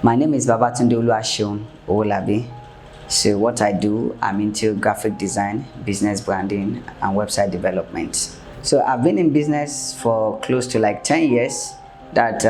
My name is Seun Owolabi. So what I do, I'm into graphic design, business branding, and website development. So I've been in business for close to like 10 years. That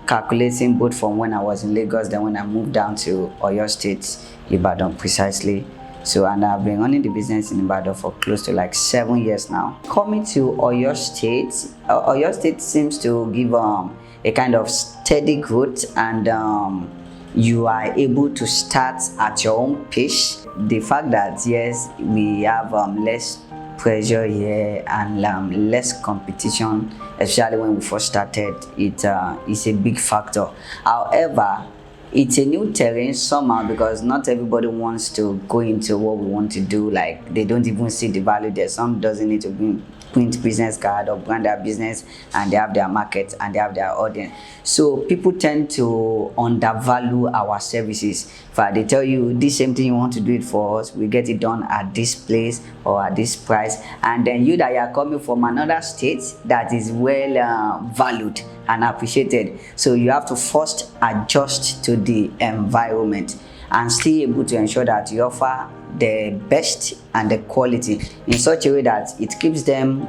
calculating both from when I was in Lagos, then when I moved down to Oyo State, Ibadan precisely. So, and I've been running the business in Ibadan for close to like 7 years now. Coming to Oyo State seems to give a kind of steady growth, and you are able to start at your own pace. The fact that yes, we have less pressure here and less competition, especially when we first started, it is a big factor. However, it's a new terrain somehow because not everybody wants to go into what we want to do. Like, they don't even see the value there. Some doesn't need to print business card or brand their business, and they have their market and they have their audience. So people tend to undervalue our services. If they tell you this same thing you want to do it for us, we get it done at this place or at this price, and then you that you are coming from another state that is well valued and appreciated, so you have to first adjust to the environment and still able to ensure that you offer the best and the quality in such a way that it keeps them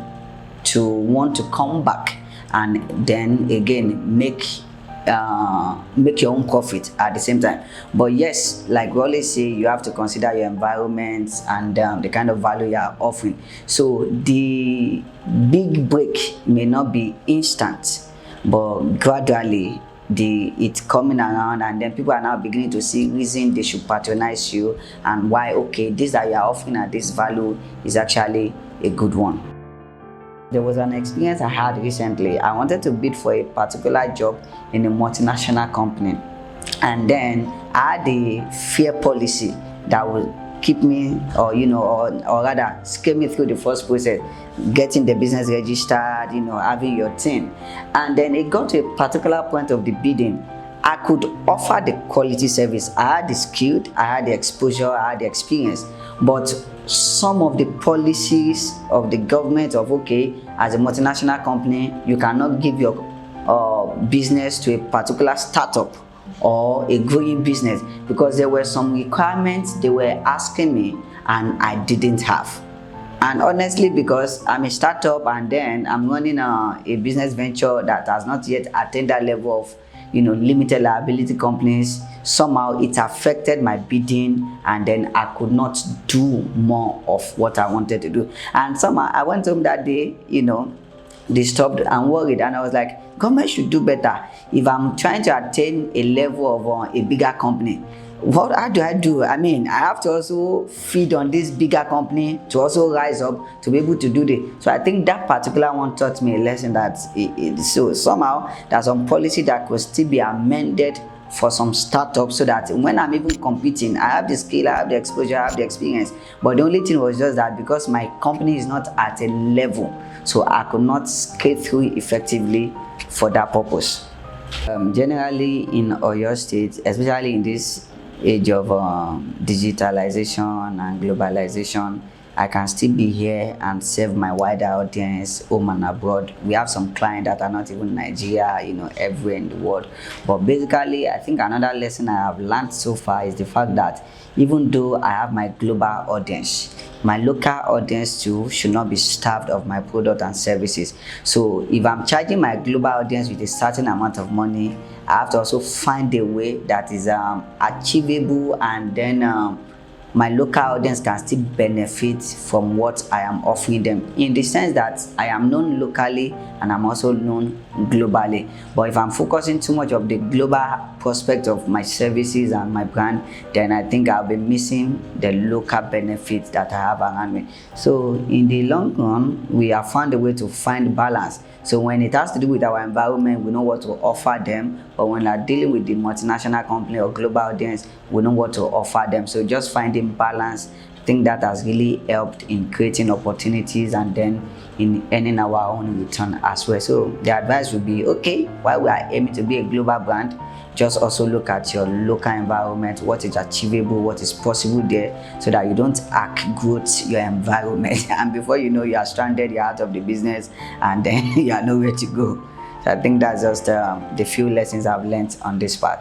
to want to come back and then again make your own profit at the same time. But yes, like we always say, you have to consider your environment and the kind of value you are offering. So the big break may not be instant, but gradually it's coming around, and then people are now beginning to see reason they should patronize you and why okay, this that you are offering at this value is actually a good one. There was an experience I had recently. I wanted to bid for a particular job in a multinational company, and then I had a fair policy that would keep me or rather scale me through the first process, getting the business registered, having your team. And then it got to a particular point of the bidding. I could offer the quality service. I had the skill, I had the exposure, I had the experience, but some of the policies of the government of okay, as a multinational company, you cannot give your business to a particular startup or a growing business, because there were some requirements they were asking me and I didn't have. And honestly, because I'm a startup and then I'm running a business venture that has not yet attained that level of limited liability companies, somehow it affected my bidding, and then I could not do more of what I wanted to do. And somehow I went home that day, disturbed and worried, and I was like, government should do better. If I'm trying to attain a level of a bigger company, how do I do? I mean, I have to also feed on this bigger company to also rise up to be able to do this. So I think that particular one taught me a lesson that so somehow there's some policy that could still be amended for some startups, so that when I'm even competing, I have the skill, I have the exposure, I have the experience. But the only thing was just that because my company is not at a level, so I could not scale through effectively for that purpose. Generally in Oyo State, especially in this age of digitalization and globalization, I can still be here and serve my wider audience home and abroad. We have some clients that are not even Nigeria, everywhere in the world. But basically, I think another lesson I have learned so far is the fact that even though I have my global audience, my local audience too should not be starved of my product and services. So if I'm charging my global audience with a certain amount of money, I have to also find a way that is achievable, and then my local audience can still benefit from what I am offering them, in the sense that I am known locally and I'm also known globally. But if I'm focusing too much of the global prospect of my services and my brand, then I think I'll be missing the local benefits that I have around me. So in the long run, we have found a way to find balance. So when it has to do with our environment, we know what to offer them. But when we're dealing with the multinational company or global audience, we know what to offer them. So just finding balance, I think that has really helped in creating opportunities and then in earning our own return as well. So the advice would be, okay, while we are aiming to be a global brand, just also look at your local environment, what is achievable, what is possible there, so that you don't growth your environment and before you know, you are stranded, you're out of the business, and then you are nowhere to go. I think that's just the few lessons I've learned on this part.